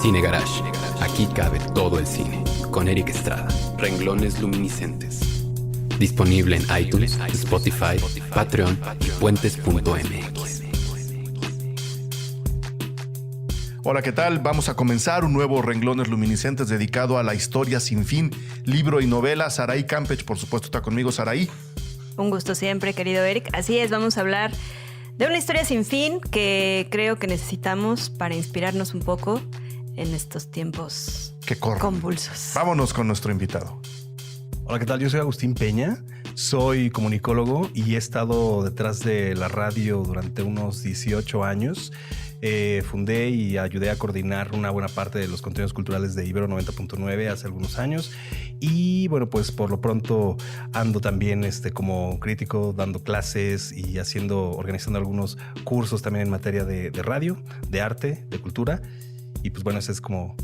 Cine Garage. Aquí cabe todo el cine. Con Eric Estrada. Renglones luminiscentes. Disponible en iTunes, Spotify, Patreon y puentes.mx. Hola, ¿qué tal? Vamos a comenzar un nuevo Renglones Luminiscentes dedicado a la historia sin fin, libro y novela. Saraí Campech, por supuesto, está conmigo. Saraí. Un gusto siempre, querido Eric. Así es, vamos a hablar de una historia sin fin que creo que necesitamos para inspirarnos un poco en estos tiempos que corren. Convulsos. Vámonos con nuestro invitado. Hola, ¿qué tal? Yo soy Agustín Peña, soy comunicólogo y he estado detrás de la radio durante unos 18 años. Fundé y ayudé a coordinar una buena parte de los contenidos culturales de Ibero 90.9 hace algunos años. Y bueno, pues por lo pronto ando también como crítico, dando clases y organizando algunos cursos también en materia de radio, de arte, de cultura. Y pues bueno, esa es como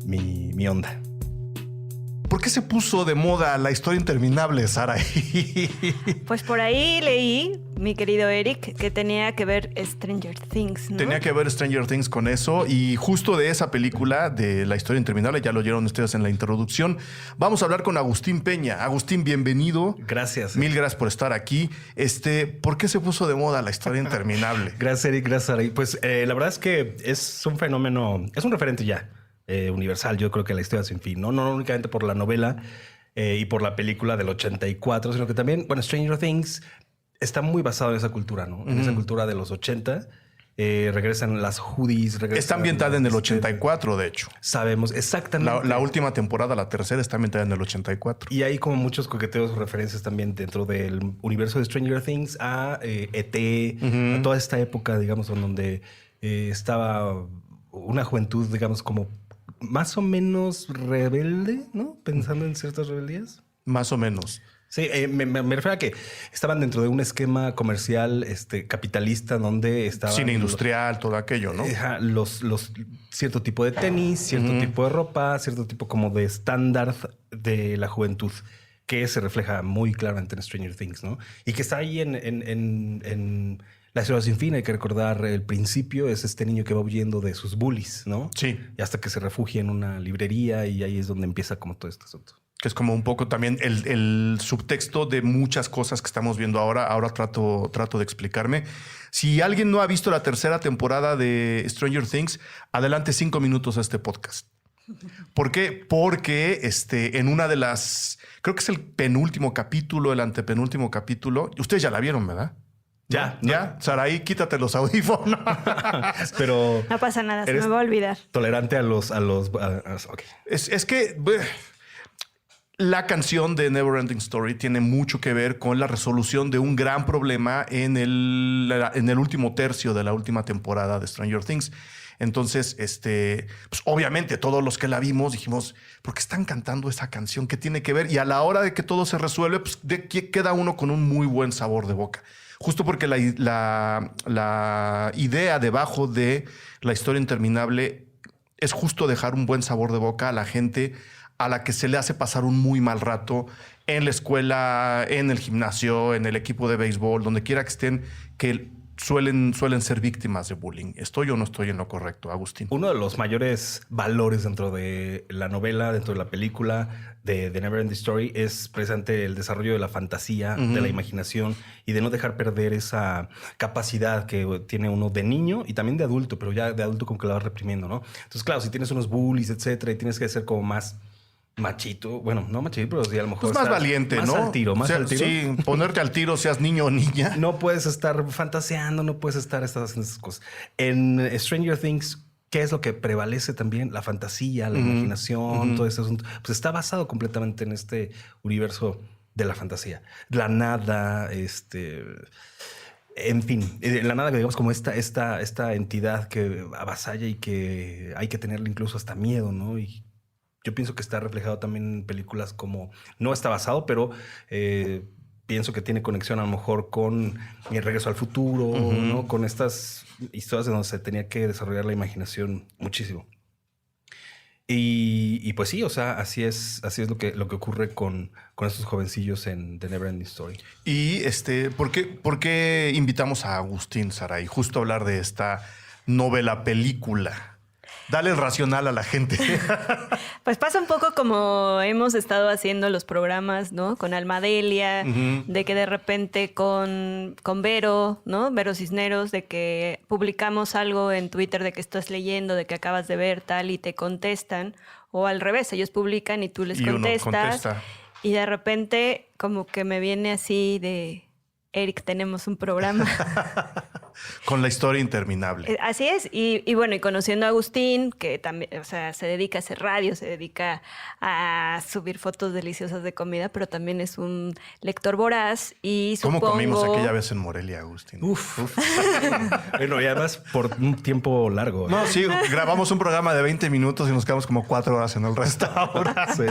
mi onda. ¿Por qué se puso de moda la historia interminable, Saraí? Pues por ahí leí, mi querido Eric, que tenía que ver Stranger Things, ¿no? Tenía que ver Stranger Things con eso, y justo de esa película, de la historia interminable, ya lo oyeron ustedes en la introducción, vamos a hablar con Agustín Peña. Agustín, bienvenido. Gracias. Mil gracias por estar aquí. ¿Por qué se puso de moda la historia interminable? Gracias, Eric. Gracias, Saraí. Pues la verdad es que es un fenómeno, es un referente ya. Universal, yo creo que la historia sin fin, no únicamente por la novela y por la película del 84, sino que también, bueno, Stranger Things está muy basado en esa cultura, ¿no? En esa cultura de los 80. Regresan las hoodies. Está ambientada en el 84, de hecho. Sabemos exactamente. La última temporada, la tercera, está ambientada en el 84. Y hay como muchos coqueteos, referencias también dentro del universo de Stranger Things a E.T., a toda esta época, digamos, en donde estaba una juventud, digamos, como más o menos rebelde, ¿no? Pensando en ciertas rebeldías. Más o menos. Sí, me refiero a que estaban dentro de un esquema comercial capitalista donde estaban... Cine industrial, todo aquello, ¿no? Cierto tipo de tenis, cierto tipo de ropa, cierto tipo como de estándar de la juventud, que se refleja muy claramente en Stranger Things, ¿no? Y que está ahí en La historia sin fin. Hay que recordar el principio, es este niño que va huyendo de sus bullies, ¿no? Sí. Y hasta que se refugia en una librería, y ahí es donde empieza como todo este asunto. Que es como un poco también el subtexto de muchas cosas que estamos viendo ahora. Ahora trato de explicarme. Si alguien no ha visto la tercera temporada de Stranger Things, adelante 5 minutos a este podcast. ¿Por qué? Porque en una de las... Creo que es el penúltimo capítulo, el antepenúltimo capítulo. Ustedes ya la vieron, ¿verdad? Ya. Saraí, quítate los audífonos. Pero no pasa nada, se me va a olvidar. Tolerante a los okay. Es que la canción de Neverending Story tiene mucho que ver con la resolución de un gran problema en el último tercio de la última temporada de Stranger Things. Entonces, pues obviamente todos los que la vimos dijimos, ¿por qué están cantando esa canción? ¿Qué tiene que ver? Y a la hora de que todo se resuelve, pues queda uno con un muy buen sabor de boca. Justo porque la idea debajo de la historia interminable es justo dejar un buen sabor de boca a la gente a la que se le hace pasar un muy mal rato en la escuela, en el gimnasio, en el equipo de béisbol, donde quiera que estén, que suelen ser víctimas de bullying. ¿Estoy o no estoy en lo correcto, Agustín? Uno de los mayores valores dentro de la novela, dentro de la película de The Neverending Story, es precisamente el desarrollo de la fantasía, de la imaginación, y de no dejar perder esa capacidad que tiene uno de niño y también de adulto, pero ya de adulto como que la va reprimiendo, ¿no? Entonces, claro, si tienes unos bullies, etcétera, y tienes que ser como más machito, bueno, no machito, pero sí a lo mejor... Pues más valiente, más ¿no? Al tiro, más al tiro. Sí, ponerte al tiro, seas niño o niña. No puedes estar fantaseando, no puedes estar haciendo esas cosas. En Stranger Things, ¿qué es lo que prevalece también? La fantasía, la imaginación, todo ese asunto. Pues está basado completamente en este universo de la fantasía. La nada, en fin, la nada, digamos, como esta entidad que avasalla y que hay que tenerle incluso hasta miedo, ¿no? Y yo pienso que está reflejado también en películas como... No está basado, pero pienso que tiene conexión a lo mejor con El Regreso al Futuro, ¿no? Con estas historias en donde se tenía que desarrollar la imaginación muchísimo. Y pues sí, o sea, así es lo que ocurre con estos jovencillos en The Neverending Story. Y ¿por qué invitamos a Agustín, Saraí, justo a hablar de esta novela película Dale el racional a la gente. Pues pasa un poco como hemos estado haciendo los programas, ¿no? Con Almadelia, de que de repente con Vero, ¿no? Vero Cisneros, de que publicamos algo en Twitter de que estás leyendo, de que acabas de ver tal y te contestan. O al revés, ellos publican y tú les contestas. Uno contesta. Y de repente como que me viene así de... Eric, tenemos un programa. Con la historia interminable. Así es. Y bueno, y conociendo a Agustín, que también, o sea, se dedica a hacer radio, se dedica a subir fotos deliciosas de comida, pero también es un lector voraz y ¿Cómo supongo... comimos aquella vez en Morelia, Agustín? Uf. Bueno, y además por un tiempo largo. No, sí, grabamos un programa de 20 minutos y nos quedamos como 4 horas en el restaurante. Sí.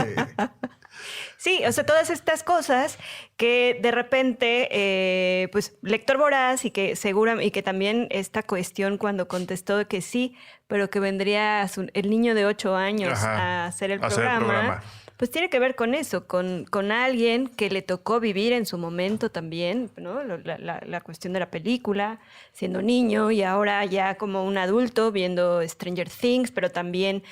Sí, o sea, todas estas cosas que de repente, pues, lector voraz y que y que también esta cuestión cuando contestó que sí, pero que vendría el niño de 8 años a hacer el programa, pues tiene que ver con eso, con alguien que le tocó vivir en su momento también, ¿no? La cuestión de la película, siendo niño y ahora ya como un adulto viendo Stranger Things, pero también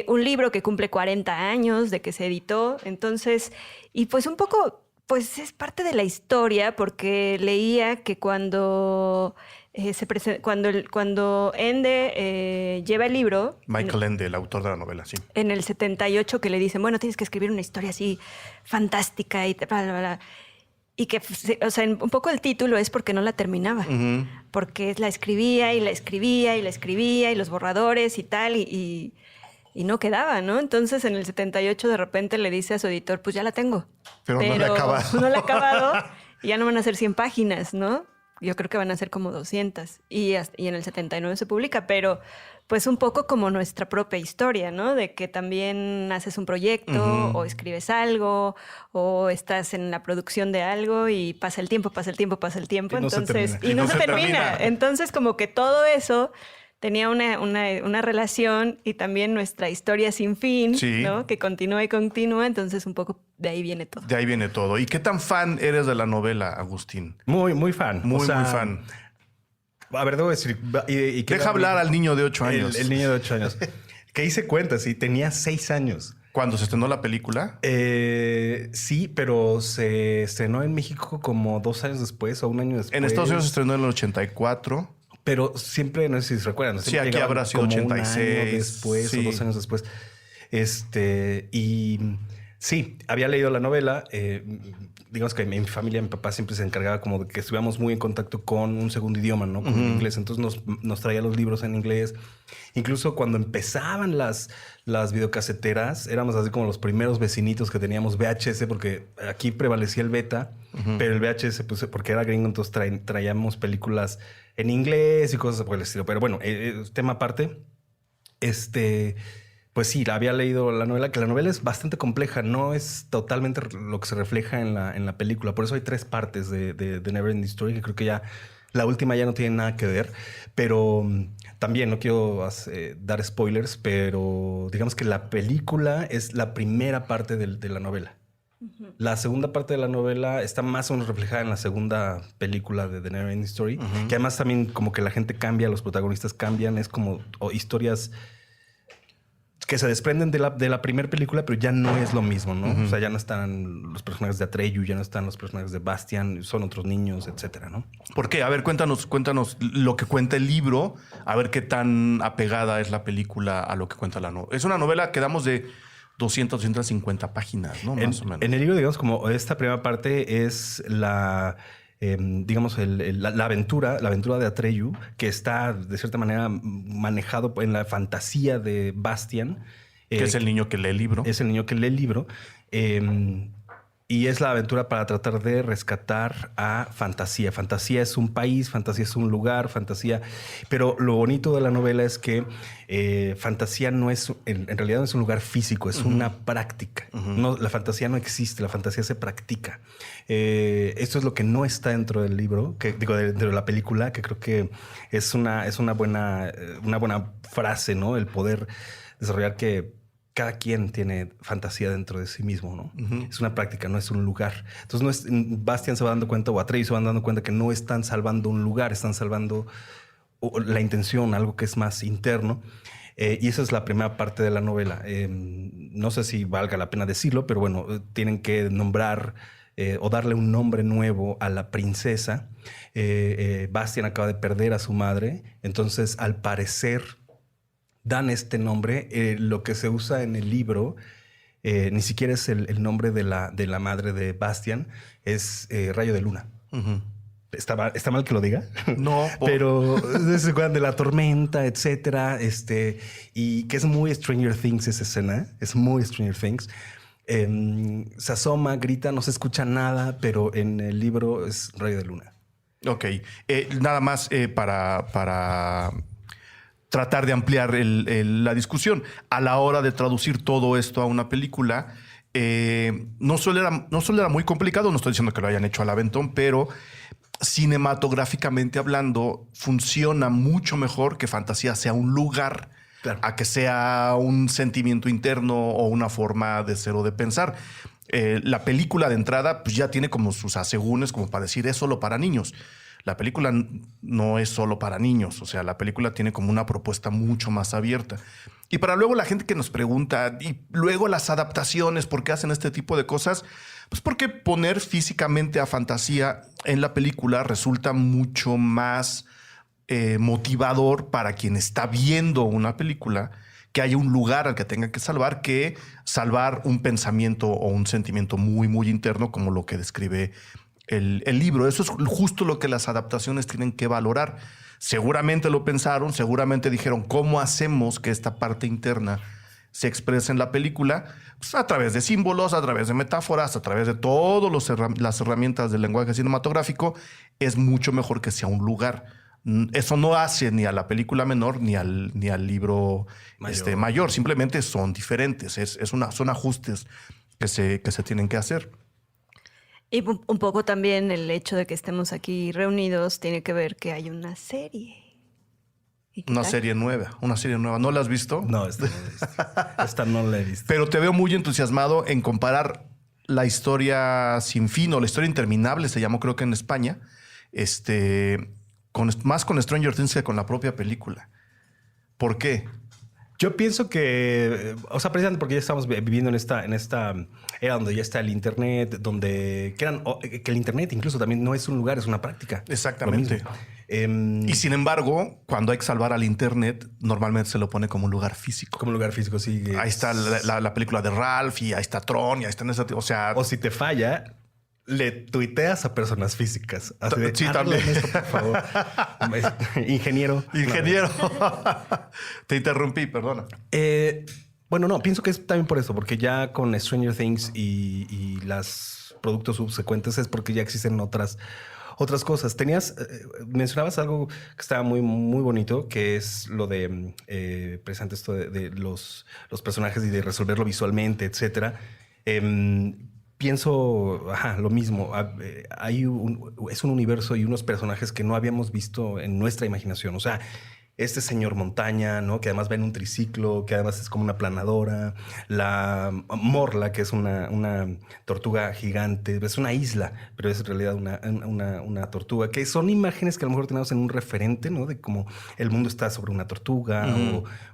un libro que cumple 40 años de que se editó. Entonces, y pues un poco, pues es parte de la historia porque leía que cuando Ende lleva el libro... Michael Ende, el autor de la novela, sí. En el 78 que le dicen, bueno, tienes que escribir una historia así fantástica y bla, bla, bla. Y que, o sea, un poco el título es porque no la terminaba. Porque la escribía y la escribía y la escribía y los borradores y tal y no quedaba, ¿no? Entonces en el 78 de repente le dice a su editor, pues ya la tengo. Pero no la he acabado. No la he acabado y ya no van a ser 100 páginas, ¿no? Yo creo que van a ser como 200 y en el 79 se publica, pero pues un poco como nuestra propia historia, ¿no? De que también haces un proyecto o escribes algo o estás en la producción de algo y pasa el tiempo, entonces y no se termina. Entonces como que todo eso tenía una relación y también nuestra historia sin fin, sí, ¿no? Que continúa y continúa, entonces un poco de ahí viene todo. De ahí viene todo. ¿Y qué tan fan eres de la novela, Agustín? Muy, muy fan. Muy fan. A ver, debo decir... Deja hablar al niño de 8 años. El niño de 8 años. Que hice cuenta, sí, tenía 6 años. ¿Cuándo se estrenó la película? Sí, pero se estrenó en México como 2 años después o 1 año después. En Estados Unidos se estrenó en el 84. Pero siempre, no sé si se recuerdan. Sí, aquí habrá sido 86. 1 año después o 2 años después. Y sí, había leído la novela. Digamos que en mi familia, mi papá siempre se encargaba como de que estuviéramos muy en contacto con un segundo idioma, ¿no? Con el inglés. Entonces nos traía los libros en inglés. Incluso cuando empezaban las videocaseteras, éramos así como los primeros vecinitos que teníamos VHS, porque aquí prevalecía el beta, pero el VHS, pues, porque era gringo, entonces traíamos películas en inglés y cosas por el estilo. Pero bueno, tema aparte, pues sí, había leído la novela, que la novela es bastante compleja, no es totalmente lo que se refleja en la película. Por eso hay 3 partes de Neverending Story, que creo que ya la última ya no tiene nada que ver. Pero también no quiero dar spoilers, pero digamos que la película es la primera parte de la novela. La segunda parte de la novela está más o menos reflejada en la segunda película de The Neverending Story, que además también como que la gente cambia, los protagonistas cambian, es como historias que se desprenden de la primera película, pero ya no es lo mismo, ¿no? O sea, ya no están los personajes de Atreyu, ya no están los personajes de Bastian, son otros niños, etcétera, ¿no? ¿Por qué? A ver, cuéntanos lo que cuenta el libro, a ver qué tan apegada es la película a lo que cuenta la novela. Es una novela que damos de 250 páginas, ¿no? Más o menos. En el libro, digamos, como esta primera parte es digamos, la aventura de Atreyu, que está de cierta manera manejado en la fantasía de Bastian. Que es el niño que lee el libro. Es el niño que lee el libro. Y es la aventura para tratar de rescatar a Fantasía. Fantasía es un país, Fantasía es un lugar, Fantasía... Pero lo bonito de la novela es que Fantasía no es... En realidad no es un lugar físico, es una práctica. No, la fantasía no existe, la fantasía se practica. Esto es lo que no está dentro del libro, dentro de la película, que creo que es una buena frase, ¿no? El poder desarrollar que cada quien tiene fantasía dentro de sí mismo, ¿no? Es una práctica, no es un lugar. Entonces, Bastian se va dando cuenta, o Atreyu se van dando cuenta que no están salvando un lugar, están salvando la intención, algo que es más interno. Y esa es la primera parte de la novela. No sé si valga la pena decirlo, pero bueno, tienen que nombrar o darle un nombre nuevo a la princesa. Bastian acaba de perder a su madre, entonces al parecer dan este nombre. Lo que se usa en el libro ni siquiera es el nombre de la madre de Bastian, es Rayo de Luna. Ujú. ¿Está mal que lo diga? No, Pero se acuerdan de la tormenta, etcétera. Y que es muy Stranger Things esa escena. Es muy Stranger Things. Se asoma, grita, no se escucha nada, pero en el libro es Rayo de Luna. Ok. Nada más para tratar de ampliar la discusión. A la hora de traducir todo esto a una película, no solo era muy complicado, no estoy diciendo que lo hayan hecho al aventón, pero cinematográficamente hablando, funciona mucho mejor que fantasía sea un lugar, claro, a que sea un sentimiento interno o una forma de ser o de pensar. La película de entrada pues ya tiene como sus asegúnes como para decir es solo para niños. La película no es solo para niños, o sea, la película tiene como una propuesta mucho más abierta. Y para luego la gente que nos pregunta, y luego las adaptaciones, ¿por qué hacen este tipo de cosas? Pues porque poner físicamente a fantasía en la película resulta mucho más motivador para quien está viendo una película, que haya un lugar al que tenga que salvar un pensamiento o un sentimiento muy, muy interno como lo que describe el libro. Eso es justo lo que las adaptaciones tienen que valorar. Seguramente lo pensaron, seguramente dijeron, ¿cómo hacemos que esta parte interna se expresa en la película? Pues a través de símbolos, a través de metáforas, a través de todas las herramientas del lenguaje cinematográfico. Es mucho mejor que sea un lugar. Eso no hace ni a la película menor ni al libro mayor. Simplemente son diferentes. Son ajustes que se tienen que hacer. Y un poco también el hecho de que estemos aquí reunidos tiene que ver que hay una serie. Una serie nueva. ¿No la has visto? No, esta no la he visto. Esta no la he visto. Pero te veo muy entusiasmado en comparar la historia sin fin o la historia interminable, se llamó creo que en España, más con Stranger Things que con la propia película. ¿Por qué? Yo pienso que, o sea, precisamente porque ya estamos viviendo en esta era donde ya está el internet, que el internet incluso también no es un lugar, es una práctica. Exactamente. Y sin embargo, cuando hay que salvar al internet, normalmente se lo pone como un lugar físico. Como un lugar físico, sí. Ahí está la película de Ralph y ahí está Tron y ahí está o si te falla, le tuiteas a personas físicas. Así de, sí, también. Esto, por favor. Ingeniero. Te interrumpí, perdona. Bueno, no, pienso que es también por eso, porque ya con Stranger Things y los productos subsecuentes es porque ya existen otras cosas. Mencionabas algo que estaba muy, muy bonito, que es lo de precisamente esto de los personajes y de resolverlo visualmente, etcétera. Pienso lo mismo. Es un universo y unos personajes que no habíamos visto en nuestra imaginación. O sea, este señor montaña, ¿no? Que además va en un triciclo, que además es como una planadora. La Morla, que es una tortuga gigante. Es una isla, pero es en realidad una tortuga. Que son imágenes que a lo mejor tenemos en un referente, ¿no? De cómo el mundo está sobre una tortuga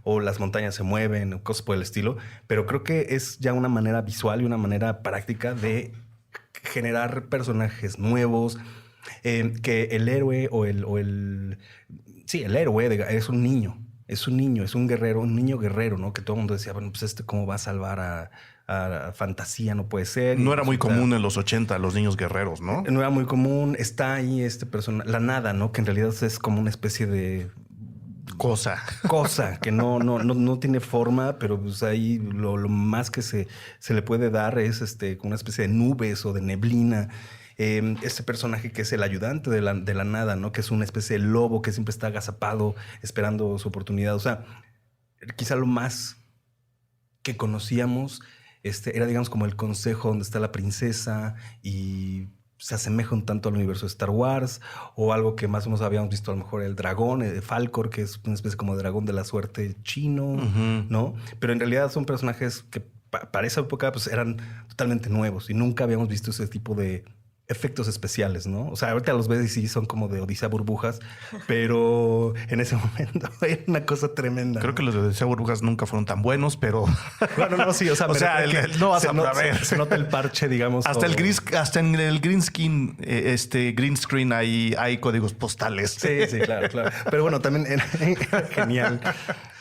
o las montañas se mueven o cosas por el estilo. Pero creo que es ya una manera visual y una manera práctica de generar personajes nuevos. Que el héroe Sí, el héroe es un niño. Es un guerrero, un niño guerrero, ¿no? Que todo el mundo decía, bueno, pues ¿cómo va a salvar a fantasía? No puede ser. No era muy común en los 80 los niños guerreros, ¿no? No era muy común. Está ahí personaje, la nada, ¿no? Que en realidad es como una especie de cosa que no tiene forma, pero pues ahí lo más que se le puede dar es como una especie de nubes o de neblina. Este personaje que es el ayudante de la nada, ¿no? Que es una especie de lobo que siempre está agazapado esperando su oportunidad. O sea, quizá lo más que conocíamos era, digamos, como el consejo donde está la princesa y se asemeja un tanto al universo de Star Wars, o algo que más o menos habíamos visto, a lo mejor el dragón, el Falcor, que es una especie como de dragón de la suerte chino, ¿no? Pero en realidad son personajes que para esa época pues eran totalmente nuevos y nunca habíamos visto ese tipo de efectos especiales, ¿no? O sea, ahorita los ves y sí son como de Odisea Burbujas, pero en ese momento era una cosa tremenda. Creo que los de Odisea Burbujas nunca fueron tan buenos, pero... Bueno, no, sí, o sea, no vas a ver. Se nota el parche, digamos. Hasta en el green screen hay códigos postales. Sí, claro. Pero bueno, también era genial.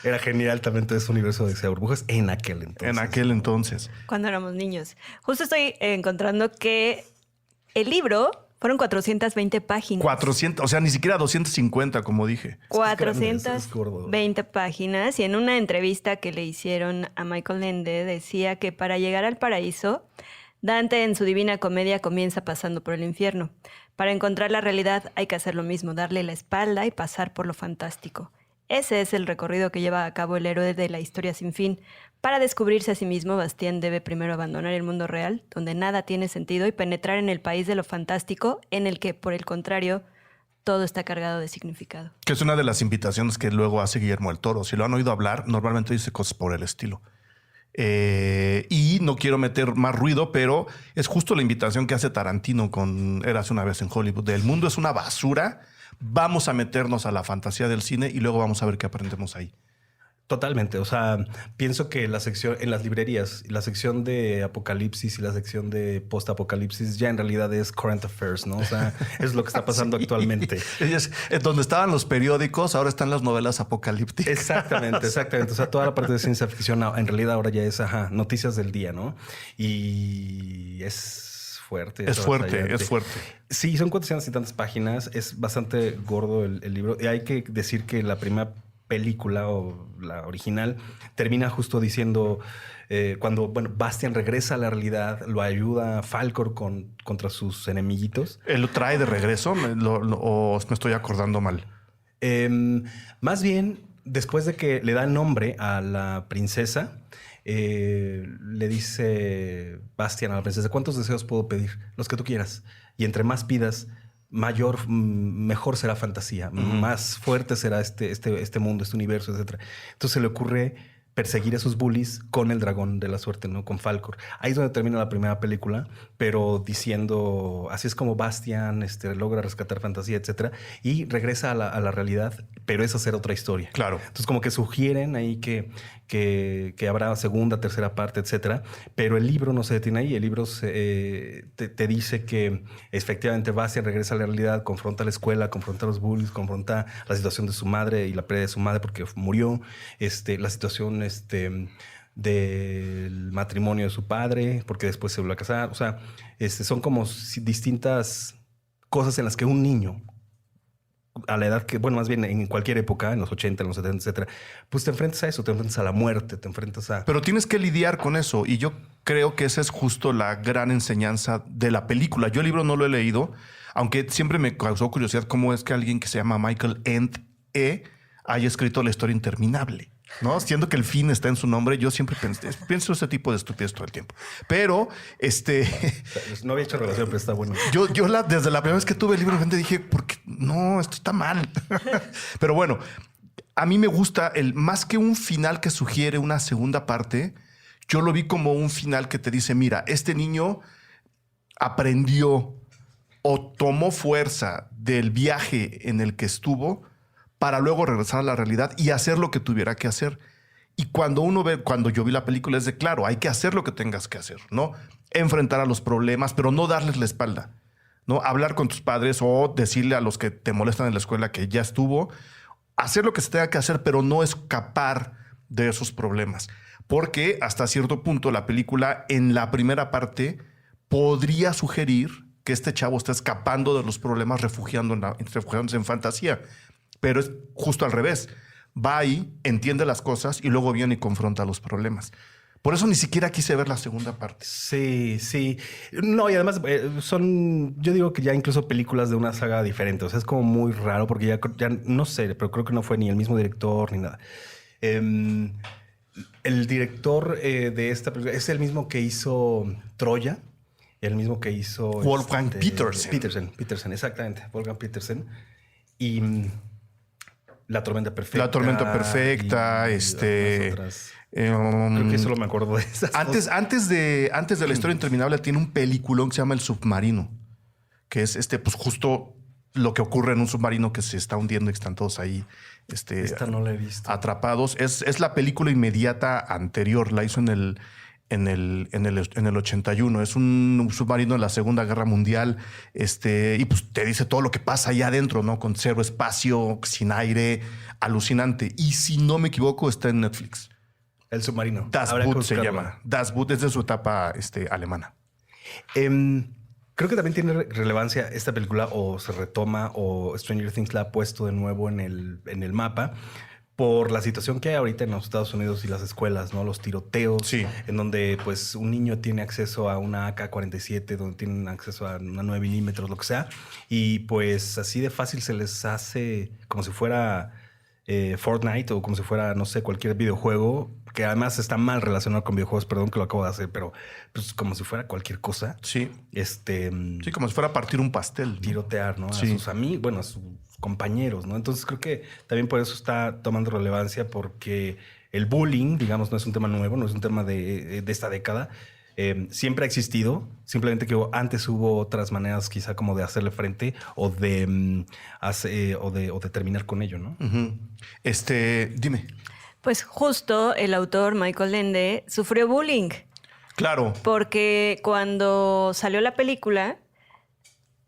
Era genial también todo ese universo de Odisea Burbujas en aquel entonces. Cuando éramos niños. Justo estoy encontrando que el libro fueron 420 páginas. 400, o sea, ni siquiera 250, como dije. 420 páginas. Y en una entrevista que le hicieron a Michael Ende decía que para llegar al paraíso, Dante en su Divina Comedia comienza pasando por el infierno. Para encontrar la realidad hay que hacer lo mismo, darle la espalda y pasar por lo fantástico. Ese es el recorrido que lleva a cabo el héroe de la historia sin fin. Para descubrirse a sí mismo, Bastien debe primero abandonar el mundo real, donde nada tiene sentido, y penetrar en el país de lo fantástico, en el que, por el contrario, todo está cargado de significado. Que es una de las invitaciones que luego hace Guillermo del Toro. Si lo han oído hablar, normalmente dice cosas por el estilo. Y no quiero meter más ruido, pero es justo la invitación que hace Tarantino con Érase una vez en Hollywood. El mundo es una basura. Vamos a meternos a la fantasía del cine y luego vamos a ver qué aprendemos ahí. Totalmente. O sea, pienso que la sección en las librerías, la sección de apocalipsis y la sección de post-apocalipsis ya en realidad es current affairs, ¿no? O sea, es lo que está pasando actualmente. Donde estaban los periódicos, ahora están las novelas apocalípticas. Exactamente. O sea, toda la parte de ciencia ficción en realidad ahora ya es noticias del día, ¿no? Y es fuerte. Es fuerte. Sí, son 400 y tantas páginas. Es bastante gordo el libro. Y hay que decir que la primera película o la original termina justo diciendo cuando Bastian regresa a la realidad, lo ayuda Falkor contra sus enemiguitos. ¿Él lo trae de regreso o me estoy acordando mal? Más bien, después de que le da nombre a la princesa, le dice Bastian a la princesa: ¿cuántos deseos puedo pedir? Los que tú quieras. Y entre más pidas, mejor será fantasía, más fuerte será este mundo, este universo, etc. Entonces se le ocurre perseguir a esos bullies con el dragón de la suerte, ¿no? Con Falkor. Ahí es donde termina la primera película, pero diciendo, así es como Bastian logra rescatar fantasía, etc. Y regresa a la realidad, pero es hacer otra historia. Claro. Entonces como que sugieren ahí que habrá segunda, tercera parte, etc. Pero el libro no se detiene ahí. El libro te dice que efectivamente Bastian regresa a la realidad, confronta a la escuela, confronta a los bullies, confronta la situación de su madre y la pérdida de su madre porque murió, la situación del matrimonio de su padre, porque después se volvió a casar. O sea, son como distintas cosas en las que un niño, a la edad que, más bien en cualquier época, en los 80, en los 70, etcétera, pues te enfrentas a eso, te enfrentas a la muerte, te enfrentas a... Pero tienes que lidiar con eso, y yo creo que esa es justo la gran enseñanza de la película. Yo el libro no lo he leído, aunque siempre me causó curiosidad cómo es que alguien que se llama Michael Ende haya escrito La historia interminable, ¿no? Siendo que el fin está en su nombre, yo siempre pienso ese tipo de estupidez todo el tiempo. Pero no había hecho relación, pero está bueno. Yo desde la primera vez que tuve el libro dije, ¿por qué? No, esto está mal. Pero bueno, a mí me gusta más que un final que sugiere una segunda parte, yo lo vi como un final que te dice, mira, este niño aprendió o tomó fuerza del viaje en el que estuvo para luego regresar a la realidad y hacer lo que tuviera que hacer. Y cuando yo vi la película es de, claro, hay que hacer lo que tengas que hacer, ¿no? Enfrentar a los problemas, pero no darles la espalda, ¿no? Hablar con tus padres o decirle a los que te molestan en la escuela que ya estuvo, hacer lo que se tenga que hacer, pero no escapar de esos problemas. Porque hasta cierto punto la película en la primera parte podría sugerir que este chavo está escapando de los problemas refugiándose en fantasía. Pero es justo al revés. Va ahí, entiende las cosas y luego viene y confronta los problemas. Por eso ni siquiera quise ver la segunda parte. Sí. No, y además yo digo que ya incluso películas de una saga diferente. O sea, es como muy raro porque ya no sé, pero creo que no fue ni el mismo director ni nada. El director de esta película es el mismo que hizo Troya, el mismo que hizo... Wolfgang Petersen. Petersen, exactamente. Wolfgang Petersen. Y... La tormenta perfecta. La tormenta perfecta. Creo que solo me acuerdo de esas. Antes de La historia interminable tiene un peliculón que se llama El submarino. que es pues justo lo que ocurre en un submarino que se está hundiendo y están todos ahí Esta no la he visto. atrapados. Es la película inmediata anterior, la hizo en el 81. Es un submarino de la Segunda Guerra Mundial, y pues te dice todo lo que pasa allá adentro, ¿no? Con cero espacio, sin aire, alucinante. Y si no me equivoco, está en Netflix. El submarino. Das Habrá que Boot se buscarlo. llama. Das Boot es de su etapa alemana. Creo que también tiene relevancia esta película, o se retoma, o Stranger Things la ha puesto de nuevo en el mapa, por la situación que hay ahorita en los Estados Unidos y las escuelas, ¿no? Los tiroteos, Sí. en donde pues un niño tiene acceso a una AK-47, donde tienen acceso a una 9 milímetros, lo que sea, y pues así de fácil se les hace como si fuera Fortnite o como si fuera, no sé, cualquier videojuego, que además está mal relacionado con videojuegos, perdón que lo acabo de hacer, pero pues como si fuera cualquier cosa. Sí. Sí, Como si fuera a partir un pastel, ¿no? tirotear, ¿no? Sí. A sus amigos, bueno, a sus compañeros, ¿no? Entonces creo que también por eso está tomando relevancia, porque el bullying, digamos, no es un tema nuevo, no es un tema de esta década. Siempre ha existido, simplemente que antes hubo otras maneras quizá como de hacerle frente o de terminar con ello, ¿no? Ujú. Dime. Pues justo el autor Michael Ende sufrió bullying Claro. porque cuando salió la película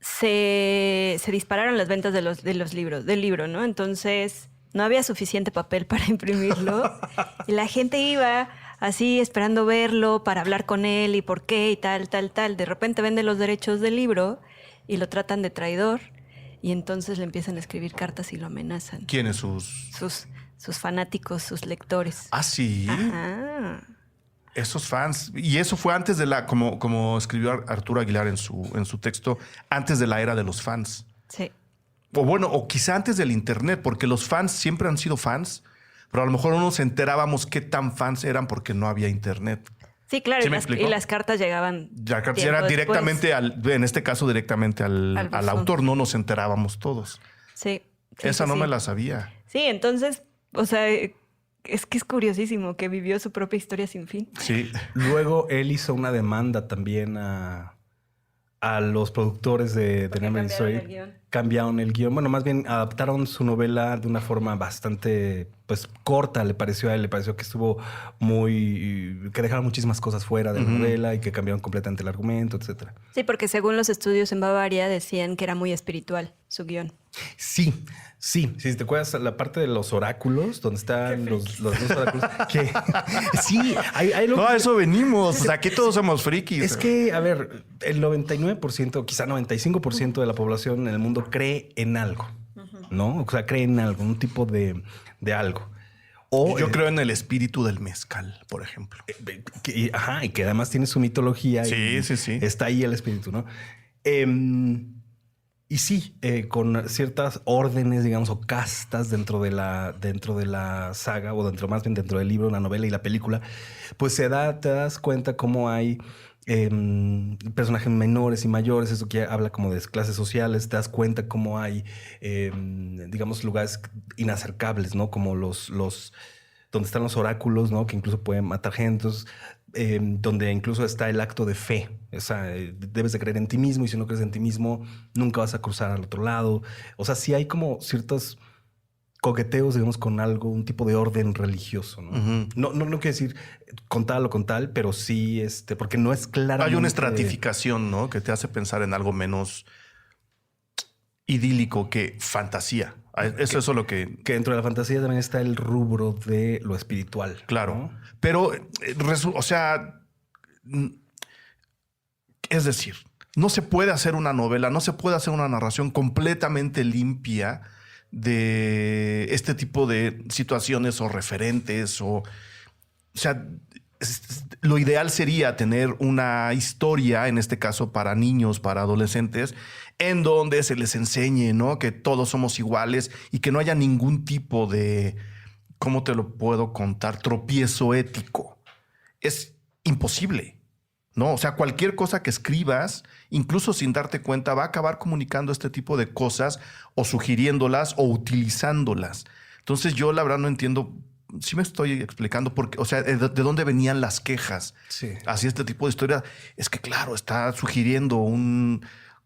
se dispararon las ventas de los libros, del libro, ¿no? Entonces no había suficiente papel para imprimirlo y la gente iba así esperando verlo para hablar con él y por qué y tal. De repente vende los derechos del libro y lo tratan de traidor y entonces le empiezan a escribir cartas y lo amenazan. ¿Quiénes sus Fanáticos, sus lectores. Ah, sí. Ajá. Esos fans. Y eso fue antes de como escribió Arturo Aguilar en su texto, antes de la era de los fans. Sí. O bueno, o quizá antes del internet, porque los fans siempre han sido fans, pero a lo mejor no nos enterábamos qué tan fans eran porque no había internet. Sí, claro, ¿Sí y me las, explico? y las cartas llegaban. Ya que tiempo era después. directamente en este caso, directamente al buzón. autor, no nos enterábamos todos. Sí. Esa no sí. me la sabía. Sí, entonces, o sea, es que es curiosísimo que vivió su propia historia sin fin. Sí. Luego él hizo una demanda también a los productores de Porque Neverending cambiaron Story. el guión. Cambiaron el guión. Bueno, más bien adaptaron su novela de una forma bastante, pues, corta, le pareció a él. Le pareció que estuvo que dejaron muchísimas cosas fuera de la novela y que cambiaron completamente el argumento, etcétera. Sí, porque según los estudios en Bavaria decían que era muy espiritual su guión. Sí. Si te acuerdas la parte de los oráculos, donde están los dos oráculos, que sí, hay algo No, que- a eso venimos. O sea, aquí todos somos frikis. Es que, a ver, el 99%, quizá 95% de la población en el mundo cree en algo, ¿no? O sea, cree en algo, un tipo de algo. O, Yo creo en el espíritu del mezcal, por ejemplo. y que además tiene su mitología. Sí, sí. Está ahí el espíritu, ¿no? Y sí, con ciertas órdenes, digamos, o castas dentro de la saga, o más bien dentro del libro, la novela y la película, pues te das cuenta cómo hay personajes menores y mayores, eso que habla como de clases sociales, te das cuenta cómo hay, digamos, lugares inacercables, ¿no? Como los donde están los oráculos, ¿no? Que incluso pueden matar gente. Entonces, donde incluso está el acto de fe. O sea, debes de creer en ti mismo, y si no crees en ti mismo, nunca vas a cruzar al otro lado. O sea, sí hay como ciertos coqueteos, digamos, con algo, un tipo de orden religioso, ¿no? Ujú. No quiero decir con tal o con tal, pero sí, porque no es claro. Hay una estratificación, ¿no? Que te hace pensar en algo menos idílico que fantasía. Eso es lo que... Que dentro de la fantasía también está el rubro de lo espiritual. Claro. ¿no? Pero, o sea, es decir, no se puede hacer una novela, no se puede hacer una narración completamente limpia de este tipo de situaciones o referentes o sea, lo ideal sería tener una historia, en este caso para niños, para adolescentes, en donde se les enseñe, ¿no? Que todos somos iguales y que no haya ningún tipo de, ¿cómo te lo puedo contar? Tropiezo ético. Es imposible, ¿no? O sea, cualquier cosa que escribas, incluso sin darte cuenta, va a acabar comunicando este tipo de cosas o sugiriéndolas o utilizándolas. Entonces yo la verdad no entiendo. Sí me estoy explicando porque, o sea, de dónde venían las quejas. Sí. Así este tipo de historia es que, claro, está sugiriendo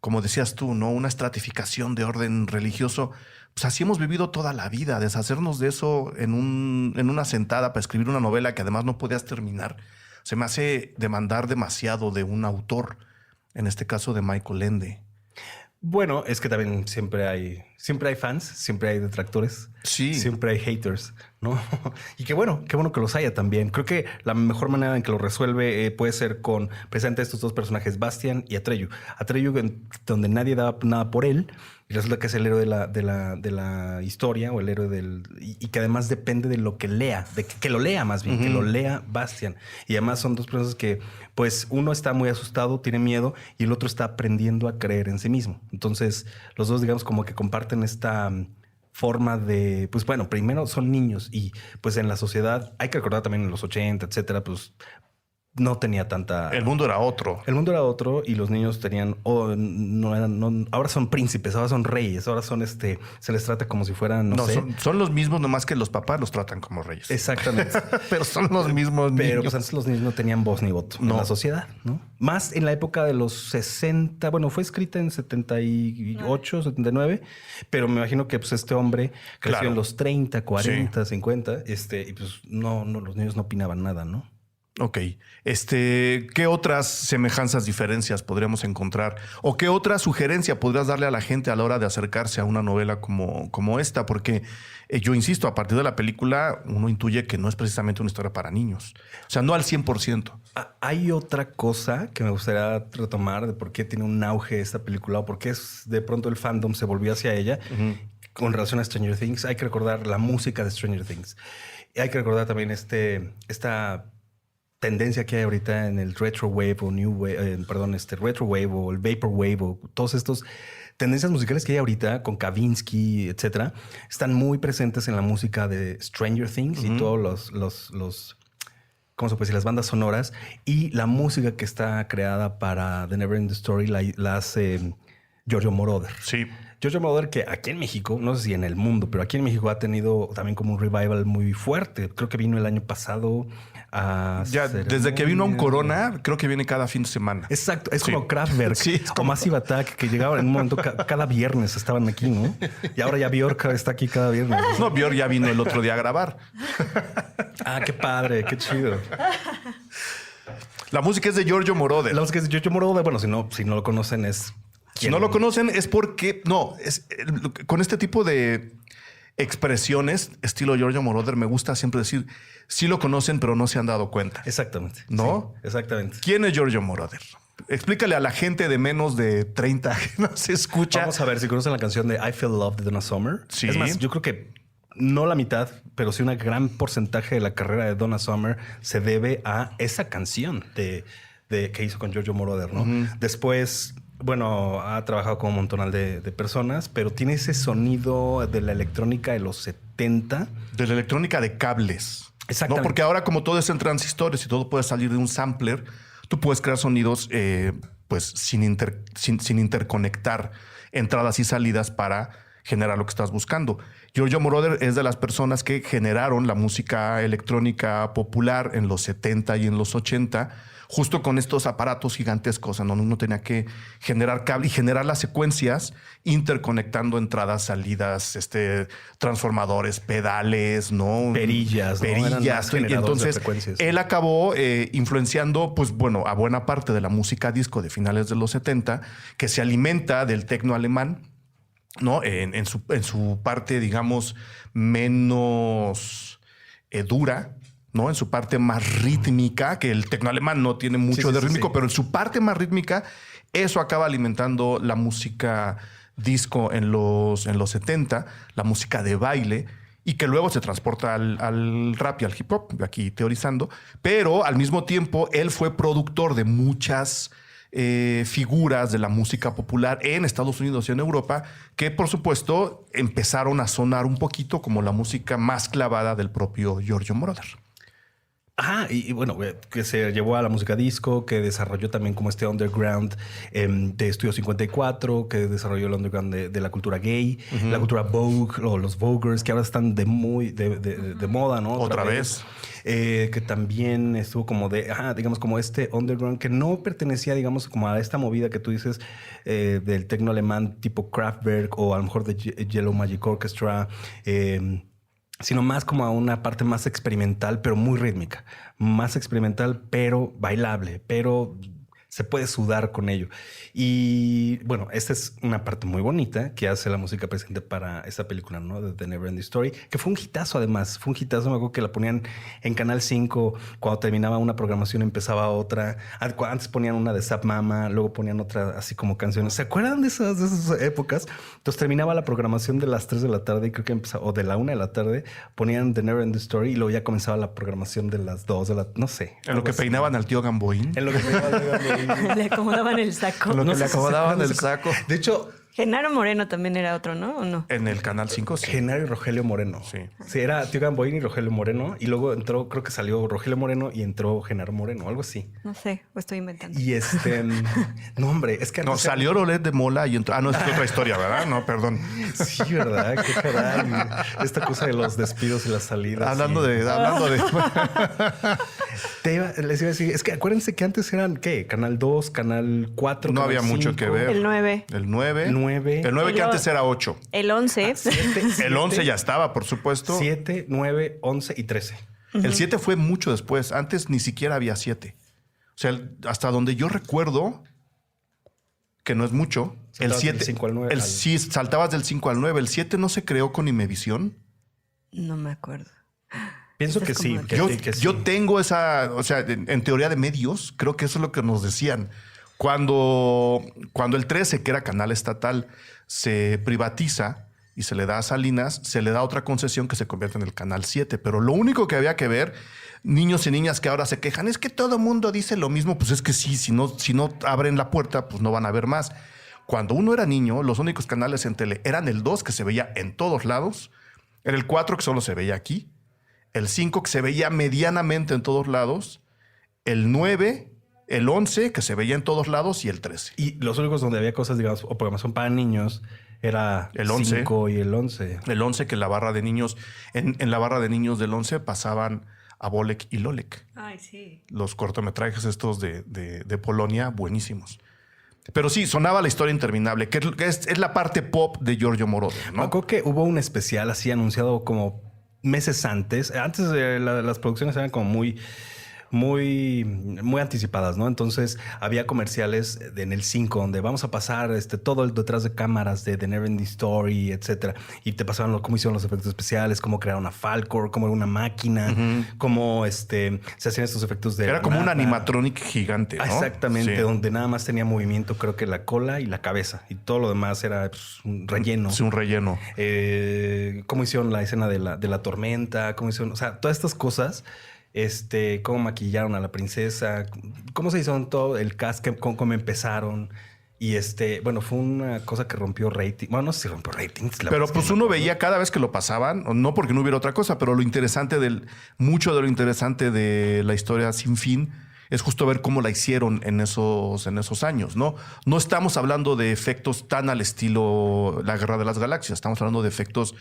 como decías tú, ¿no? Una estratificación de orden religioso. Pues así hemos vivido toda la vida. Deshacernos de eso en una sentada para escribir una novela que además no podías terminar, se me hace demandar demasiado de un autor, en este caso de Michael Ende. Bueno, es que también siempre hay fans, siempre hay detractores, Sí. siempre hay haters, ¿no? Y qué bueno que los haya también. Creo que la mejor manera en que lo resuelve puede ser con precisamente estos dos personajes, Bastian y Atreyu. Atreyu, donde nadie daba nada por él, y resulta que es el héroe de la historia o el héroe y que además depende de lo que lea, de que lo lea más bien, que lo lea Bastian. Y además son dos personas que, pues, uno está muy asustado, tiene miedo, y el otro está aprendiendo a creer en sí mismo. Entonces, los dos, digamos, como que comparten esta forma de, pues bueno, primero son niños y pues en la sociedad, hay que recordar también en los 80, etcétera, pues no tenía tanta... El mundo era otro. El mundo era otro y los niños tenían, ahora son príncipes, ahora son reyes, ahora son se les trata como si fueran, no sé. Son los mismos, nomás que los papás los tratan como reyes. Exactamente. Pero son los mismos Pero niños. pues antes los niños no tenían voz ni voto en la sociedad, ¿no? Más en la época de los 60, bueno, fue escrita en 78, 79, pero me imagino que pues este hombre creció Claro. en los 30, 40, 50, y pues no, los niños no opinaban nada, ¿no? Ok. ¿Qué otras semejanzas, diferencias podríamos encontrar? ¿O qué otra sugerencia podrías darle a la gente a la hora de acercarse a una novela como esta? Porque yo insisto, a partir de la película uno intuye que no es precisamente una historia para niños. O sea, no al 100%. Hay otra cosa que me gustaría retomar de por qué tiene un auge esta película o por qué de pronto el fandom se volvió hacia ella. Con relación a Stranger Things, hay que recordar la música de Stranger Things. Y hay que recordar también esta tendencia que hay ahorita en el retro wave o new wave, retro wave o el vapor wave o todos estos tendencias musicales que hay ahorita con Kavinsky, etcétera, están muy presentes en la música de Stranger Things y todos los ¿cómo se puede decir? Las bandas sonoras y la música que está creada para The Neverending Story la hace Giorgio Moroder. Sí. Giorgio Moroder, que aquí en México, no sé si en el mundo, pero aquí en México ha tenido también como un revival muy fuerte. Creo que vino el año pasado a... Desde que vino a un Corona, creo que viene cada fin de semana. Exacto, es como Kraftwerk Sí, es o como- Massive Attack, que llegaban en un momento, cada viernes estaban aquí, ¿no? Y ahora ya Björk está aquí cada viernes. No, Björk ya vino el otro día a grabar. Ah, qué padre, qué chido. La música es de Giorgio Moroder. La música es de Giorgio Moroder. Bueno, si no lo conocen es... Si no lo conocen es porque... No, con este tipo de expresiones, estilo Giorgio Moroder, me gusta siempre decir, sí lo conocen, pero no se han dado cuenta. Exactamente. ¿No? Sí, exactamente. ¿Quién es Giorgio Moroder? Explícale a la gente de menos de 30 que no se escucha. Vamos a ver si conocen la canción de I Feel Love de Donna Summer. Sí. Es más, yo creo que no la mitad, pero sí un gran porcentaje de la carrera de Donna Summer se debe a esa canción que hizo con Giorgio Moroder, ¿no? Después, bueno, ha trabajado con un montonal de personas, pero tiene ese sonido de la electrónica de los 70. De la electrónica de cables. Exactamente. ¿No? Porque ahora, como todo es en transistores y todo puede salir de un sampler, tú puedes crear sonidos pues sin interconectar entradas y salidas para generar lo que estás buscando. Giorgio Moroder es de las personas que generaron la música electrónica popular en los 70 y en los 80, justo con estos aparatos gigantescos en donde uno tenía que generar cable y generar las secuencias interconectando entradas, salidas, transformadores, pedales, ¿no? Perillas, ¿no? Eran más Y generadores de entonces frecuencias. él acabó influenciando, pues bueno, a buena parte de la música disco de finales de los 70, que se alimenta del tecno alemán, ¿no? En su parte, digamos, menos dura, ¿no? En su parte más rítmica, que el tecno alemán no tiene mucho de rítmico, pero en su parte más rítmica, eso acaba alimentando la música disco en los 70, la música de baile, y que luego se transporta al rap y al hip hop, aquí teorizando, pero al mismo tiempo él fue productor de muchas figuras de la música popular en Estados Unidos y en Europa, que por supuesto empezaron a sonar un poquito como la música más clavada del propio Giorgio Moroder. Ajá, y bueno, que se llevó a la música disco, que desarrolló también como este underground de Estudio 54, que desarrolló el underground de la cultura gay, la cultura Vogue, o los Voguers, que ahora están de moda, ¿no? Otra vez. Que también estuvo como digamos, como este underground que no pertenecía, digamos, como a esta movida que tú dices del tecno alemán tipo Kraftwerk o a lo mejor de Yellow Magic Orchestra, sino más como a una parte más experimental, pero muy rítmica. Más experimental, pero bailable, pero se puede sudar con ello. Y bueno, esta es una parte muy bonita que hace la música presente para esta película, ¿no? De The Neverending Story, que fue un hitazo además. Fue un hitazo, me acuerdo que la ponían en Canal 5. Cuando terminaba una programación empezaba otra. Antes ponían una de Zap Mama, luego ponían otra así como canciones. ¿Se acuerdan de esas épocas? Entonces terminaba la programación de las 3 de la tarde y creo que empezaba, o de la 1 de la tarde, ponían The Neverending Story y luego ya comenzaba la programación de las 2 de la... No sé. En lo que peinaban al tío Gamboín. En lo que peinaban al tío Gamboín. Le acomodaban el saco. Lo que le acomodaban el saco. De hecho, Genaro Moreno también era otro, ¿no? ¿O no? En el Canal 5, sí. Genaro y Rogelio Moreno. Sí. Sí, era Tío Gamboín y Rogelio Moreno. Y luego entró, creo que salió Rogelio Moreno y entró Genaro Moreno, algo así. No sé, o estoy inventando. Y no, hombre, es que No, salió Loret de Mola y entró. Ah, no, es otra historia, ¿verdad? No, perdón. Sí, ¿verdad? Qué caray. Esta cosa de los despidos y las salidas. Hablando de. Les iba a decir, es que acuérdense que antes eran, ¿qué? Canal 2, Canal 4. No Canal había mucho 5, que ver. El 9. El 9. El 9. El 9 que antes era 8. El 11. El 11 ya estaba, por supuesto. 7, 9, 11 y 13. El 7 fue mucho después. Antes ni siquiera había 7. O sea, hasta donde yo recuerdo, que no es mucho, el Saltabas 7. del 5 al 9 Sí, saltabas del 5 al 9. El 7 no se creó con Imevisión. No me acuerdo. Pienso Esa que es sí. como- Yo tengo esa, o sea, en teoría de medios, creo que eso es lo que nos decían. Cuando el 13, que era canal estatal, se privatiza y se le da a Salinas, se le da otra concesión que se convierte en el canal 7. Pero lo único que había que ver, niños y niñas que ahora se quejan, es que todo mundo dice lo mismo. Pues es que sí, si no abren la puerta, pues no van a ver más. Cuando uno era niño, los únicos canales en tele eran el 2, que se veía en todos lados, era el 4, que solo se veía aquí, el 5, que se veía medianamente en todos lados, el 9, el 11, que se veía en todos lados, y el 13. Y los únicos donde había cosas, digamos, o programación para niños, era El 11. 5 y el 11. El 11, que en la barra de niños, en la barra de niños del 11 pasaban a Bolek y Lolek. Ay, sí. Los cortometrajes estos de Polonia, buenísimos. Pero sí, sonaba la historia interminable, que es la parte pop de Giorgio Moroder, Me ¿no? acuerdo que hubo un especial así anunciado como meses antes. Antes las producciones eran como muy anticipadas, ¿no? Entonces había comerciales en el 5 donde vamos a pasar todo el detrás de cámaras de The Neverending Story, etcétera. Y te pasaban cómo hicieron los efectos especiales, cómo crear una Falcor, cómo era una máquina, cómo se hacían estos efectos de... Era como un nada. animatronic gigante, ¿no? Exactamente, Sí. donde nada más tenía movimiento, creo que la cola y la cabeza. Y todo lo demás era pues, un relleno. Sí, un relleno. Cómo hicieron la escena de la tormenta, cómo hicieron, o sea, todas estas cosas, cómo maquillaron a la princesa, cómo se hizo todo el cast, cómo empezaron. Y bueno, fue una cosa que rompió rating. Bueno, no sé si rompió ratings. Pero pues uno veía cada vez que lo pasaban, no porque no hubiera otra cosa, pero mucho de lo interesante de la historia sin fin es justo ver cómo la hicieron en esos años, ¿no? No estamos hablando de efectos tan al estilo La Guerra de las Galaxias, estamos hablando de efectos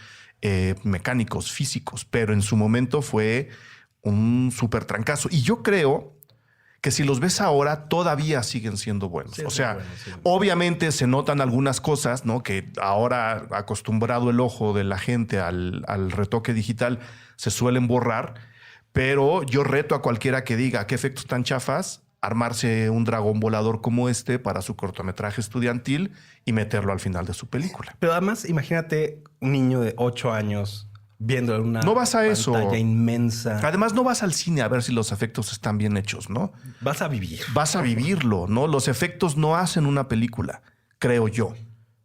mecánicos, físicos, pero en su momento fue un súper trancazo. Y yo creo que si los ves ahora, todavía siguen siendo buenos. Sí, o sea, buenos, sí. obviamente se notan algunas cosas, ¿no? Que ahora, acostumbrado el ojo de la gente al retoque digital, se suelen borrar. Pero yo reto a cualquiera que diga qué efectos tan chafas, armarse un dragón volador como este para su cortometraje estudiantil y meterlo al final de su película. Pero además, imagínate un niño de 8 años viendo una No vas a eso. pantalla inmensa. Además, no vas al cine a ver si los efectos están bien hechos, ¿no? Vas a vivir. Vas a vivirlo, ¿no? Los efectos no hacen una película, creo yo,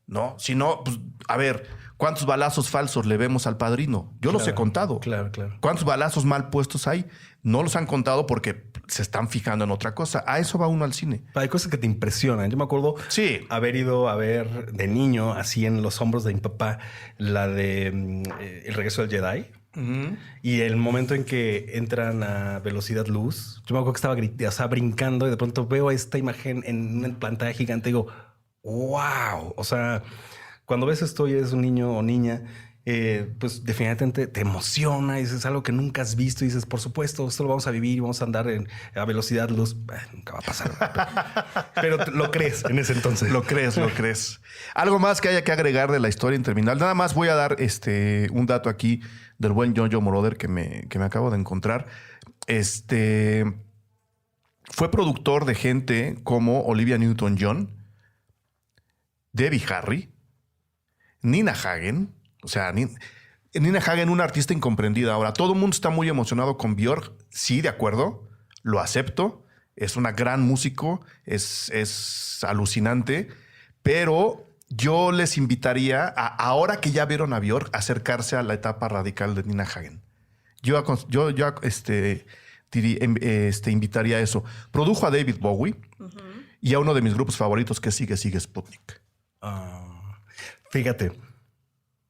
¿no? Si no, pues, a ver, ¿cuántos balazos falsos le vemos al Padrino? Yo los he contado. Claro, claro. ¿Cuántos balazos mal puestos hay? No los han contado porque se están fijando en otra cosa. A eso va uno al cine. Hay cosas que te impresionan. Yo me acuerdo Sí. haber ido a ver de niño, así en los hombros de mi papá, la de El regreso del Jedi. Y el momento en que entran a velocidad luz, yo me acuerdo que estaba brincando y de pronto veo esta imagen en una pantalla gigante y digo, wow. O sea, cuando ves esto y eres un niño o niña, pues definitivamente te emociona y es algo que nunca has visto y dices, por supuesto, esto lo vamos a vivir y vamos a andar a velocidad luz. Nunca va a pasar. Pero lo crees en ese entonces. Lo crees. Algo más que haya que agregar de la historia interminable. Nada más voy a dar un dato aquí del buen Jojo Moroder que me acabo de encontrar. Fue productor de gente como Olivia Newton-John, Debbie Harry, Nina Hagen. O sea, Nina Hagen, una artista incomprendida. Ahora, todo el mundo está muy emocionado con Björk. Sí, de acuerdo. Lo acepto. Es una gran músico. Es alucinante. Pero yo les invitaría, ahora que ya vieron a Björk, a acercarse a la etapa radical de Nina Hagen. Yo invitaría a eso. Produjo a David Bowie y a uno de mis grupos favoritos que sigue Sputnik. Fíjate.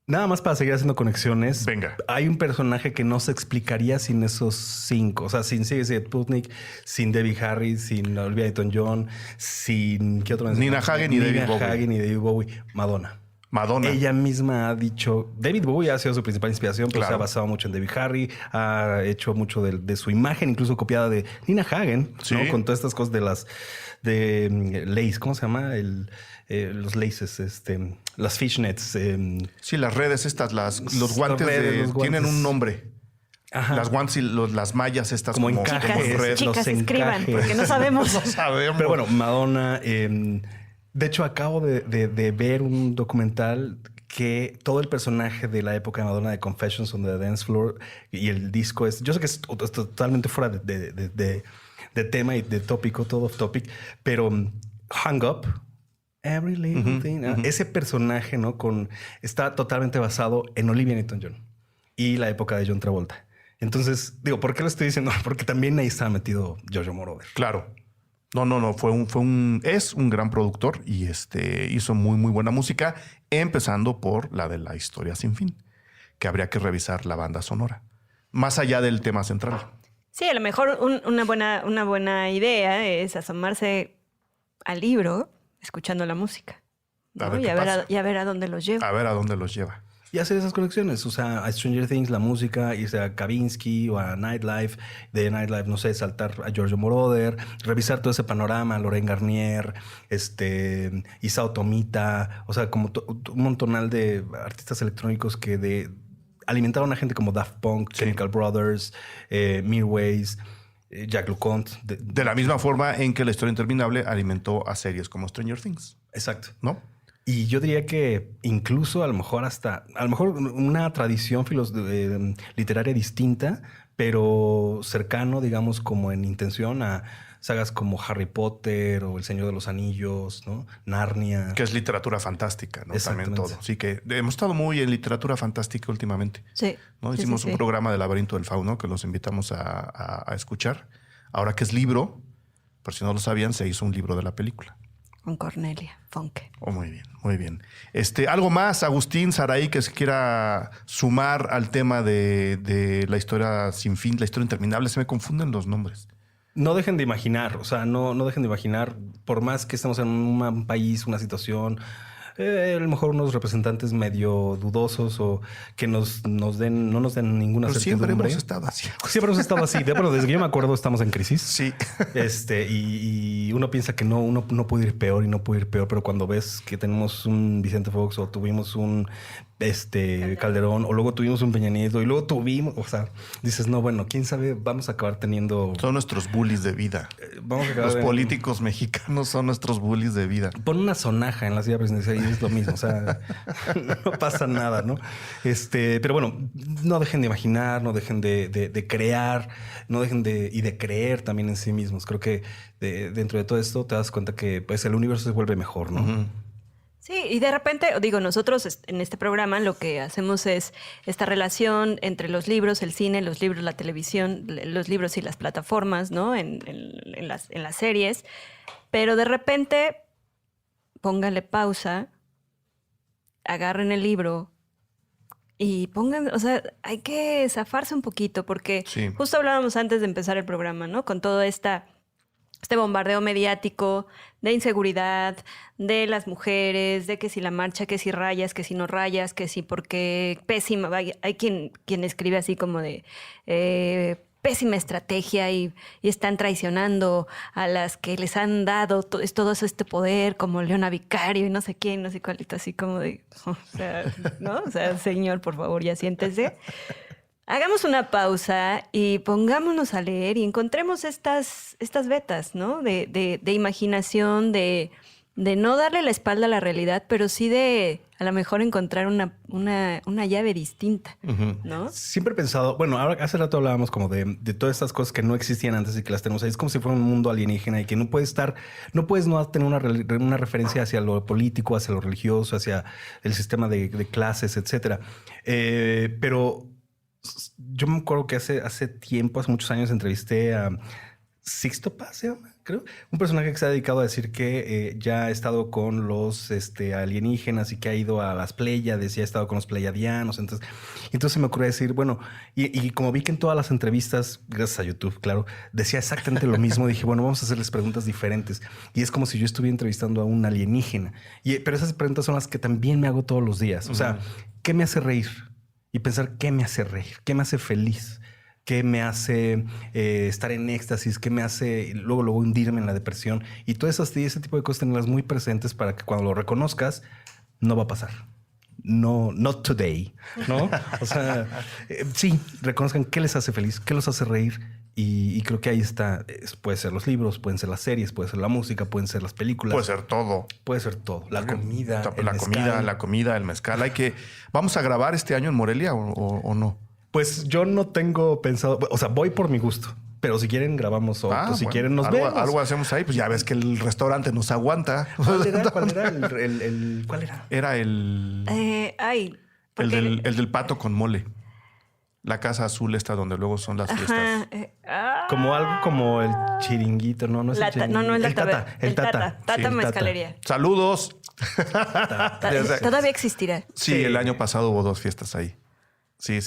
Nada más para seguir haciendo conexiones. Venga. Hay un personaje que no se explicaría sin esos 5. O sea, sin Sputnik, sin Debbie Harry, sin Olivia Newton-John, sin... ¿qué otro? Nina Hagen y David Bowie. Madonna. Madonna. Ella misma ha dicho... David Bowie ha sido su principal inspiración, pero se ha basado mucho en Debbie Harry. Ha hecho mucho de su imagen, incluso copiada de Nina Hagen, sí, ¿no? Con todas estas cosas de lace. ¿Cómo se llama? Los laces, las fishnets. Sí, las redes estas, los guantes, tienen un nombre. Ajá. Las guantes y las mallas estas como encajes. Chicas, escriban, porque no sabemos. No sabemos. Pero bueno, Madonna. De hecho, acabo de ver un documental que todo el personaje de la época de Madonna de Confessions on the Dance Floor y el disco es... Yo sé que es totalmente fuera de tema y de tópico, todo off topic, pero Hung Up... Every little thing. Ese personaje, ¿no? Está totalmente basado en Olivia Newton-John y la época de John Travolta. Entonces, digo, ¿por qué lo estoy diciendo? Porque también ahí está metido Jojo Moroder. Claro. No. Es un gran productor y hizo muy, muy buena música, empezando por la de La Historia Sin Fin, que habría que revisar la banda sonora, más allá del tema central. Sí, a lo mejor una buena idea es asomarse al libro escuchando la música, ¿no? Y a ver a dónde los lleva. A ver a dónde los lleva. Y hacer esas conexiones, o sea, a Stranger Things, la música, irse a Kavinsky o a Nightlife, de Nightlife, no sé, saltar a Giorgio Moroder, revisar todo ese panorama, Lorraine Garnier, Isao Tomita, o sea, como un montonal de artistas electrónicos que alimentaron a gente como Daft Punk, sí, Chemical Brothers, Mirwais, Jack LeConte. De la misma forma en que La Historia Interminable alimentó a series como Stranger Things. Exacto. ¿No? Y yo diría que incluso a lo mejor una tradición literaria distinta, pero cercano, digamos, como en intención a sagas como Harry Potter o El Señor de los Anillos, ¿no? Narnia. Que es literatura fantástica, ¿no? También todo. Sí, que hemos estado muy en literatura fantástica últimamente. Sí. ¿No? Hicimos un programa de Laberinto del Fauno que los invitamos a escuchar. Ahora que es libro, por si no lo sabían, se hizo un libro de la película. Con Cornelia Funke. Oh, muy bien, muy bien. Algo más, Agustín, Saraí, que se quiera sumar al tema de La Historia Sin Fin, La Historia Interminable. Se me confunden los nombres. No dejen de imaginar, o sea, no dejen de imaginar, por más que estemos en un país, una situación, a lo mejor unos representantes medio dudosos o que no nos den ninguna certidumbre. Siempre hemos estado así. Siempre hemos estado así. Bueno, desde que yo me acuerdo estamos en crisis. Sí. Y uno piensa que uno puede ir peor y no puede ir peor, pero cuando ves que tenemos un Vicente Fox o tuvimos un Calderón o luego tuvimos un Peña Nieto y luego tuvimos, o sea, dices, no, bueno, quién sabe, vamos a acabar teniendo... Son nuestros bullies de vida. Los políticos mexicanos son nuestros bullies de vida. Pon una sonaja en la silla presidencial y es lo mismo, o sea, no pasa nada, ¿no? Pero bueno, no dejen de imaginar, no dejen de crear, no dejen de creer también en sí mismos. Creo que dentro de todo esto te das cuenta que pues el universo se vuelve mejor, ¿no? Uh-huh. Sí, y de repente, digo, nosotros en este programa lo que hacemos es esta relación entre los libros, el cine, los libros, la televisión, los libros y las plataformas, ¿no? En las series. Pero de repente, pónganle pausa, agarren el libro Y pongan, o sea, hay que zafarse un poquito porque Sí. justo hablábamos antes de empezar el programa, ¿no? Con todo este bombardeo mediático de inseguridad, de las mujeres, de que si la marcha, que si rayas, que si no rayas, que si porque pésima. Hay quien escribe así como de pésima estrategia y están traicionando a las que les han dado todo este poder, como Leona Vicario y no sé quién, no sé cuálito, así como de, o sea, ¿no? O sea, señor, por favor, ya siéntese. Hagamos una pausa y pongámonos a leer y encontremos estas vetas, ¿no? De imaginación, de no darle la espalda a la realidad, pero sí de a lo mejor encontrar una llave distinta, ¿no? Siempre he pensado, bueno, ahora hace rato hablábamos como de todas estas cosas que no existían antes y que las tenemos ahí. Es como si fuera un mundo alienígena y que no puedes no tener una referencia hacia lo político, hacia lo religioso, hacia el sistema de clases, etcétera. Pero yo me acuerdo que hace tiempo, hace muchos años, entrevisté a Sixto Paz, se llama, creo. Un personaje que se ha dedicado a decir que ya ha estado con los alienígenas y que ha ido a las Pléyades y ha estado con los pleyadianos. Entonces me ocurrió decir, bueno, y como vi que en todas las entrevistas, gracias a YouTube, claro, decía exactamente lo mismo, dije, bueno, vamos a hacerles preguntas diferentes. Y es como si yo estuviera entrevistando a un alienígena. Pero esas preguntas son las que también me hago todos los días. O sea, ¿qué me hace reír? Y pensar qué me hace reír, qué me hace feliz, qué me hace estar en éxtasis, qué me hace luego hundirme en la depresión. Y todas ese tipo de cosas tenerlas muy presentes para que cuando lo reconozcas, no va a pasar. No, not today, ¿no? O sea, sí, reconozcan qué les hace feliz, qué los hace reír. Y creo que ahí está. Puede ser los libros, pueden ser las series, puede ser la música, pueden ser las películas. Puede ser todo. Puede ser todo. La comida, La comida, el mezcal. ¿Vamos a grabar este año en Morelia o no? Pues yo no tengo pensado, o sea, voy por mi gusto, pero si quieren grabamos otro, si quieren nos vemos. Algo hacemos ahí, pues ya ves que el restaurante nos aguanta. ¿Cuál era? ¿Cuál era? Era el del pato con mole. La casa azul esta donde luego son las fiestas. Como algo como el chiringuito, no es el chiringuito. No es el tata. El tata. Tata Sí, Mezcalería. ¡Saludos! Todavía existirá. Sí, el año pasado hubo 2 fiestas ahí. Sí.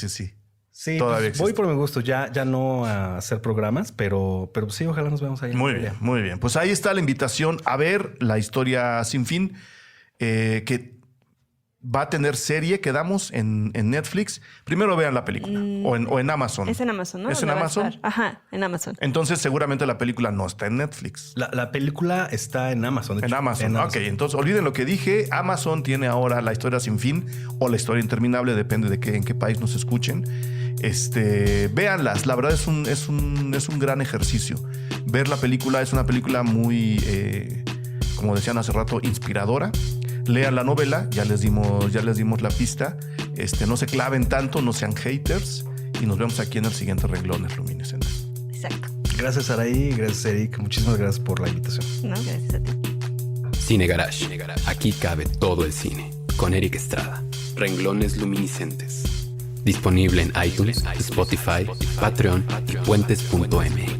Sí, todavía pues voy por mi gusto, ya no a hacer programas, pero sí, ojalá nos veamos ahí. Muy bien. Pues ahí está la invitación a ver La Historia Sin Fin, que va a tener serie, quedamos en Netflix. Primero vean la película o en Amazon. Es en Amazon, ¿no? ¿Es en Amazon? Ajá, en Amazon. Entonces seguramente la película no está en Netflix. La película está en Amazon. De hecho, En Amazon. Ok, entonces olviden lo que dije. Amazon tiene ahora La Historia Sin Fin o La Historia Interminable, depende de en qué país nos escuchen. Véanlas, la verdad es un gran ejercicio. Ver la película es una película muy, como decían hace rato, inspiradora. Lean la novela, ya les dimos la pista. No se claven tanto, no sean haters. Y nos vemos aquí en el siguiente Renglones Luminiscentes. Exacto. Gracias, Araí. Gracias, Eric. Muchísimas gracias por la invitación. No, gracias a ti. Cine Garage. Aquí cabe todo el cine. Con Eric Estrada. Renglones Luminiscentes. Disponible en iTunes, Spotify, Patreon y puentes.mx.